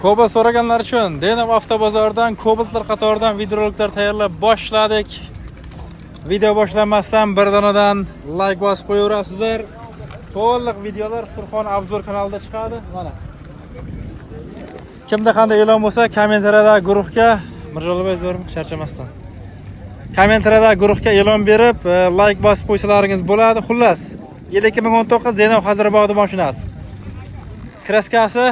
Cobalt so'raganlar uchun Denov avtobozordan Cobaltlar qatoridan videoroliklar tayyorlab boshladik. Video boshlanmasdan bir donadan like bosib qo'yaverasizlar. To'liq videolar Surxon Obzor kanalida chiqadi. Mana. Kimda qanday e'lon bo'lsa, kommentariyada guruhga Mirjalbay zo'rmi charchamasdan. Kommentariyada guruhga e'lon berib, like bosib qo'ysalaringiz bo'ladi. Xullas, 2019 Denov Hazirabog'da mashinasi. Kraskasi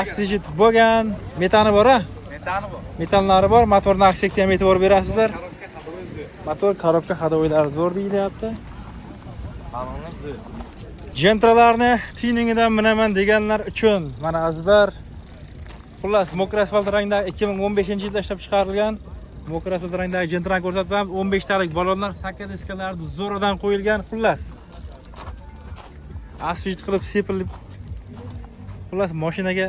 Asfijit bo'lgan, metani bor-a? Metani bor. Metanlari bor, motorni aksiyakda ham e'tibor berasizlar. Motor korobka hadovoylari zo'r deyilyapti. Balonlar zo'r. Jentralarni tuningidan minaman deganlar uchun mana azizlar, xullas mokra asfalt rangdagi 2015-yilda ishlab chiqarilgan mokra asfalt rangdagi jentrani ko'rsatamiz. 15 talik balonlar sakka diskalarida zo'ridan qo'yilgan, xullas. Asfijit qilib sepilib, xullas mashinaga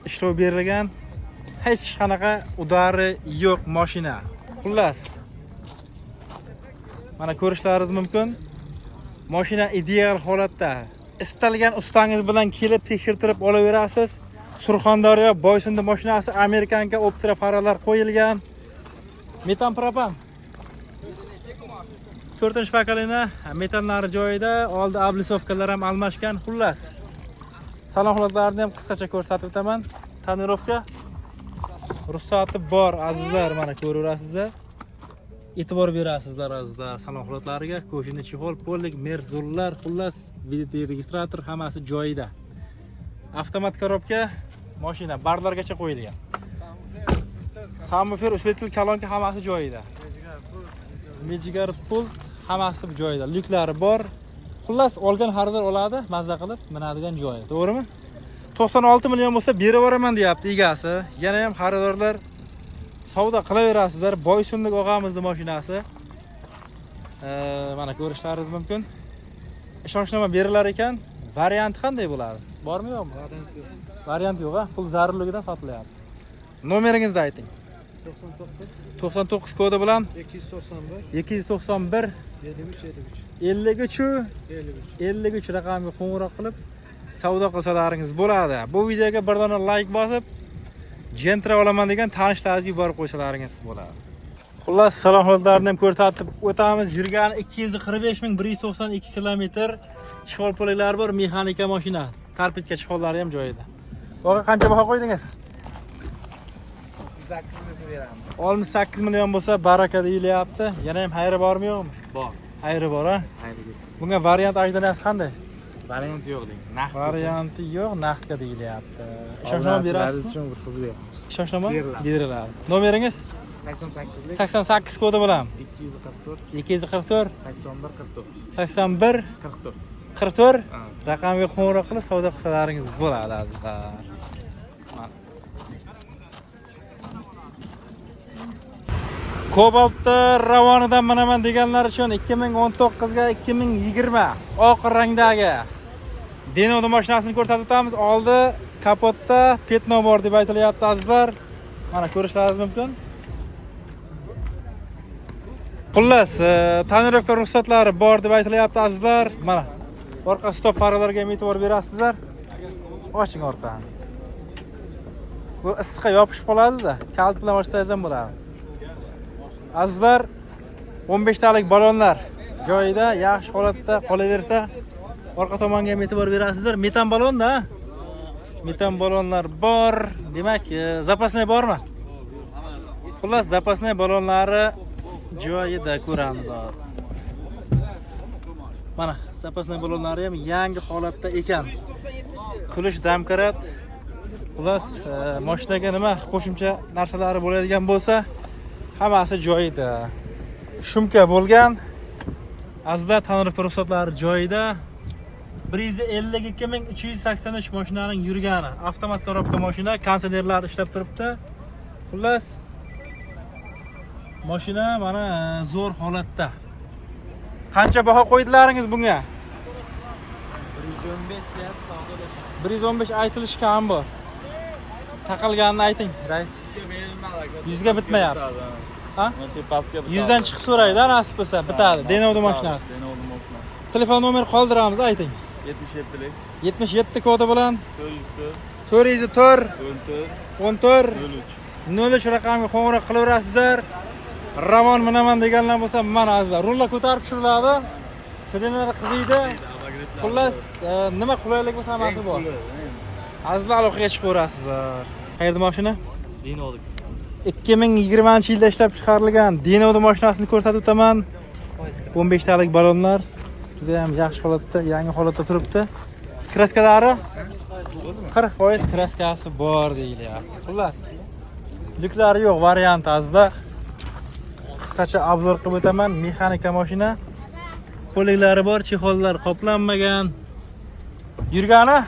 ishlov berilgan. Hech qanaqa udari yo'q mashina. Xullas, mana ko'rishlaringiz mumkin. Mashina ideal holatda. Istalgan ustangiz bilan kelib tekshirtirib olaverasiz. Surxondaryo Boysunda mashinasi, Amerikanka optira faralar qo'yilgan. Metan propan 4-pakalina, metanlari joyida, oldi oblisovkalar ham almashgan. Xullas, salon holatlarini ham qisqacha ko'rsatib o'taman. Tonirovka ruxsati bor azizlar, mana ko'raverasizlar. E'tibor berasizlar azizlar salon holatlariga. Ko'shini chexol, pollik, merzullar, xullas, video registrator hammasi joyida. Avtomat korobka mashina barlargacha qo'yilgan. Samofer, usletil, kolonka hammasi joyida. Mejigar pult hammasi joyida. Lyuklari bor. Xullas, olgan xaridor oladi, mazza qilib minadigan joyi. To'g'rimi? 96 million bo'lsa berib yuboraman deyapti egasi. Yana ham xaridorlar savdo qilaverasizlar. Boysunlik og'amizning mashinasi. Mana ko'rishlaringiz mumkin. Ishonchnoma berilar ekan. Variant qanday bo'ladi? Bormi yo'qmi? Variant yo'q. Variant yo'q-a? Pul zarurligidan sotilyapti. Nomeringizni ayting. 99 kodi bilan 291 53 raqamga qo'ng'iroq qilib savdo qilsalaringiz bo'ladi. Bu videoga bir dona like bosib, Gentra olaman degan tanishlaringizni yuborib qo'ysalaringiz bo'ladi. Xullas, salon holatlarini ham ko'rsatib o'tamiz. Yurgani 245.192 kilometr. Chexol po'laklari bor, mexanika mashina. Karpetka chexollari ham joyida. Boqa qancha baho qo'ydingiz? 68 million bo'lsa baraka deyilyapti. Yana ham hayri bormi yo'qmi? Bor. Hayri bor-a? Hayri yo'q. Bunga variant ajdonasi qanday? Variant yo'q deng. Naqd. Varianti yo'q, naqdga deyilyapti. Ishonchnom berasiz uchun bir qiz beramiz. Ishonchnom beriladi. Nomeringiz? 88lik 88 kodi bilan 244 81 44 44 raqamga qo'ng'iroq qilib savdo qilsalaringiz bo'ladi azizlar. Cobaltni ravonidan minaman deganlar uchun 2019 ga 2020 oq rangdagi Denov mashinasini ko'rsatib o'tamiz. Oldi kapotda petno bor deb aytilyapti azizlar. Mana ko'rishlaringiz mumkin. Xullas, tonirovka ruxsatlari bor deb aytilyapti azizlar. Mana orqa stop faralarga e'tibor berasizlar. Oching orqani. Bu issiqqa yopishib qoladi-da, kalt bilan ochsangiz ham bo'ladi. Azizlar, 15 talik balonlar joyida, yaxshi holatda qolaversa, orqa tomonga ham e'tibor berasizlar. Metan balonda, metan balonlar bor. Demak, zapasnay bormi? Xullas, zapasnay balonlari joyida ko'ramiz hozir. Mana zapasnay balonlari ham yangi holatda ekan. Kulish damkarat. Xullas, mashinaga nima qo'shimcha narsalari bo'ladigan bo'lsa, hammasi joyida. Shumka bo'lgan. Azizlar, tonirovka ruxsatlari joyida. 152.383 mashinaning yurgani. Avtomat korobka mashina, konditsionerlar ishlab turibdi. Xullas, mashina mana zo'r holatda. Qancha baho qo'ydilaringiz bunga? 115 aytilishga ham bor. Taqilganini ayting, rais. 100 ga bitmayapti. Ha? 100 dan chiqib so'raydi, nasib bo'lsa bitadi. Denovning mashinasi. Telefon nomeri qoldiramiz, ayting. 77lik 77 kodi bilan 404 14 03 raqamga qo'ng'iroq qilaverasizlar. Ravon minaman deganlar bo'lsa, mana azizlar. Rullar ko'tarib tushiriladi. Sirenalar qiziydi. Xullas, nima qulaylik bo'lsa hammasi bor. Azizlar aloqaga chiqaverasizlar. Qayerda mashina? Dinolik. 2020-yilda ishlab chiqarilgan Dino'ning mashinasini ko'rsatib o'taman. 15 talik balonlar juda ham yaxshi holatda, yangi holatda turibdi. Kraskalari 40% kraskasi bor deyilyapti. Xullas, lyuklari yo'q variant azizlar. Qisqacha obzor qilib o'taman. Mexanika mashina. Qo'liklari bor, chexollar qoplanmagan. Yurgani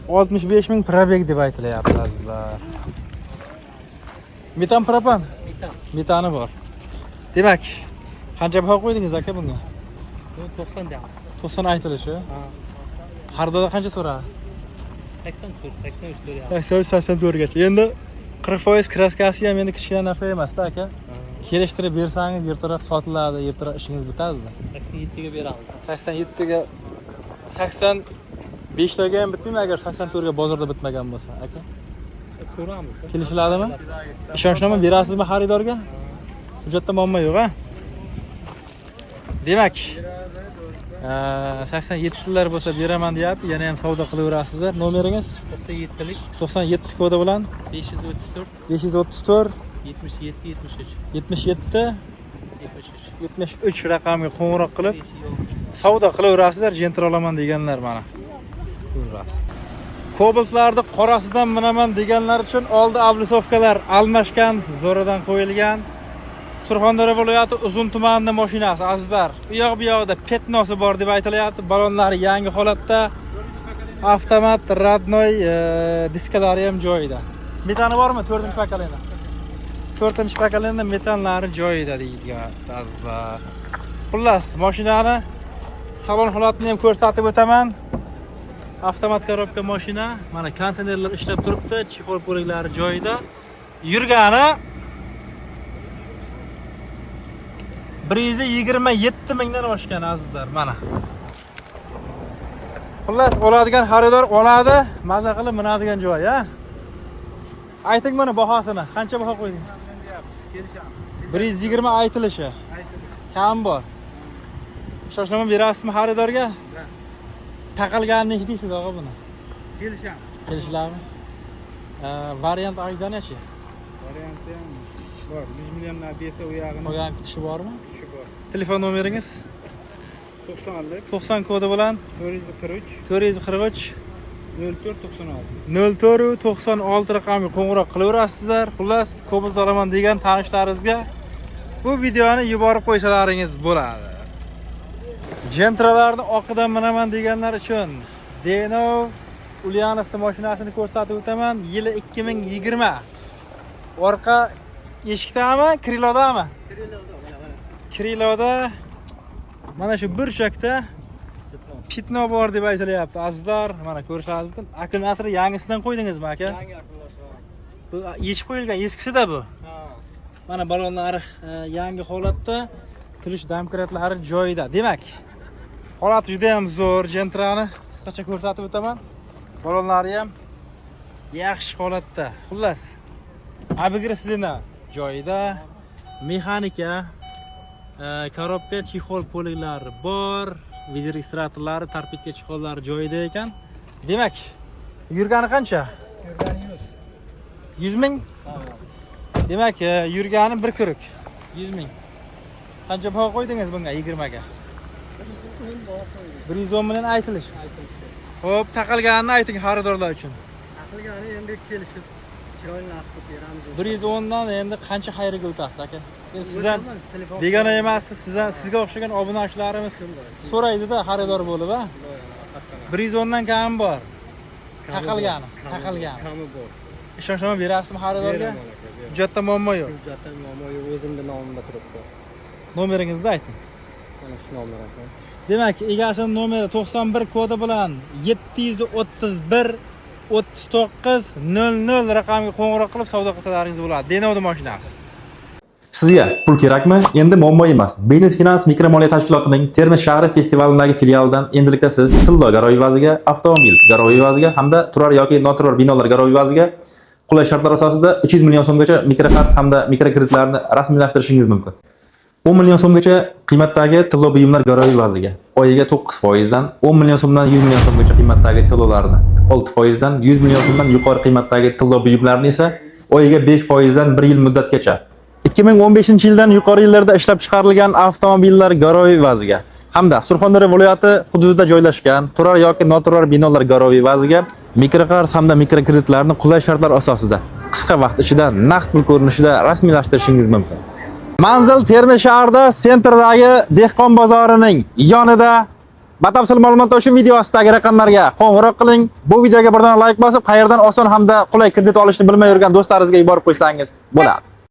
65 ming probeg deb aytilyapti azizlar. Metan propan? Metani bor. Demak, qancha baho qo'ydingiz aka bunga? 90 deyapmiz. 90 aytilishi. Har doda qancha so'radi? 83 so'rayapti. 84 gacha. Endi 40% kraskasi ham endi kichkina narsa emas-da aka. Kelishtirib bersangiz, ertaroq sotiladi, ertaroq ishingiz bitadi. 87 ga beramiz. 87 ga 85 taga ham bitmaymi agar 84 ga bozorda bitmagan bo'lsa, aka? Ko'ramiz. Kelishiladimi? Ishonchnoma berasizmi xaridorga? Hujjatda muammo yo'q, ha? Demak, 87lar bo'lsa beraman deyapti. Yana ham savdo qilaverasizlar. Nomeringiz? 97lik 97 kodi bilan 534 534 77 73 77 73 73 raqamga qo'ng'iroq qilib savdo qilaverasizlar. Jenter olaman deganlar mana. Ko'rasiz. Kobaltlarni qorasidan minaman deganlar uchun oldi oblisovkalar almashgan, zo'radan qo'yilgan. Surxondaryo viloyati Uzun tumanining mashinasi azizlar. U yoq bu yoqda petnosi bor deb aytilyapti. Balonlari yangi holatda. Avtomat, radnoy, diskalari ham joyida. Metani bormi? 4-pokoleniya. 4-pokoleniya metanlari joyida deyilgan azizlar. Xullas, mashinani salon holatini ham ko'rsatib o'taman. Avtomat korobka mashina, mana konditsionerlar ishlab turibdi, chexol bo'laklari joyida. Yurgani 127 mingdan oshgan azizlar, mana. Xullas, oladigan xaridor oladi, maza qilib minadigan joy, ha? Ayting mana bahosini, qancha baho qo'ydingiz? 120 aytilishi. Kam bor. Shoshilma berasizmi xaridorga? Taqilganini hech og'a buni. Kelishlarmi? Variant ajdanachi? Varianti ham bor. 100 millionlar bersa u yog'ini. Qolgan kutishi bormi? Kutishi bor. Telefon nomeringiz? 90lik 90 kodi bilan 443 443 0496 0496 raqamga qo'ng'iroq qilaverasizlar. Xullas, Cobalt olaman degan tanishlaringizga bu videoni yuborib qo'ysalaringiz bo'ladi. Gentralarni oqidan minaman deganlar uchun Deno Ulyanovning mashinasini ko'rsatib o'taman. Yili 2020. Orqa eshikdami, krilodami? Kriloda. Mana shu burchakda pitno bor deb aytilyapti azizlar. Mana ko'rishingiz mumkin. Akkumulyatorni yangisidan qo'ydingizmi aka? Yangi akkumulyator. Bu yechib qo'yilgan eskisida bu. Mana balonlari yangi holatda, kirish domkratlari joyida. Demak, holati juda ham zo'r. Gentrani qisqacha ko'rsatib o'taman. Balonlari ham yaxshi holatda. Xullas, abigreslina joyida. Mexanika, korobka, chexol poliklari bor. Video registratorlari, torpedka chexollari joyida ekan. Demak, yurgani qancha? Yurgani 100 ming? Demak, yurgani bir kuruk. 100 ming. Qancha baho qo'ydingiz bunga 20 ga? 110 million aytilish. Xo'p, taqilganini ayting xaridorlar uchun. Taqilgani endi kelishib chiroyli narx qilib beramiz. 110 dan endi qancha xayriga o'tasiz aka? Endi sizdan begona emassiz, sizga o'xshagan obunachilarimiz so'raydi-da xaridor bo'lib, ha? 110 dan kam bor. Taqilgani. Kami bor. Ishonchni berasizmi xaridorga? Hujjatda muammo yo'q. Hujjatda muammo yo'q, o'zimning nomimda turibdi. Nomeringizni ayting. Mana shu nomer ekan. Demak, egasining nomeri 91 kodi bilan 731 39 00 raqamga qo'ng'iroq qilib savdo qilsalaringiz bo'ladi. Deno'ning mashinasi. Sizga pul kerakmi? Endi muammo emas. Business Finance mikromoliya tashkilotining Termiz shahri festivalidagi filialidan endilikda siz tillo garov evaziga, avtomobil garov evaziga hamda turar yoki noturar binolar garov evaziga qulay shartlar asosida 300 million so'mgacha mikrokart hamda mikrokreditlarni rasmiylashtirishingiz mumkin. 10 million so'mgacha qiymatdagi tillo buyumlar garov evaziga, oyiga 9% dan 10 million so'mdan 100 million so'mgacha qiymatdagi tillolarni, 6% dan 100 million so'mdan yuqori qiymatdagi tillo buyumlarni esa oyiga 5% dan 1 yil muddatgacha 2015-yildan yuqori yillarda ishlab chiqarilgan avtomobillar garov evaziga hamda Surxondaryo viloyati hududida joylashgan turar yoki noturar binolar garov evaziga mikrokart hamda mikrokreditlarni qulay shartlar asosida qisqa vaqt ichida naqd pul ko'rinishida rasmiylashtirishingiz mumkin. Manzil Termiz shahrida sentrdagi dehqon bozorining yonida. Batafsil ma'lumotlar uchun video ostidagi raqamlarga qo'ng'iroq qiling. Bu videoga birdan like bosib, qayerdan oson hamda qulay kredit olishni bilmay yurgan do'stlaringizga yuborib qo'ysangiz bo'ladi.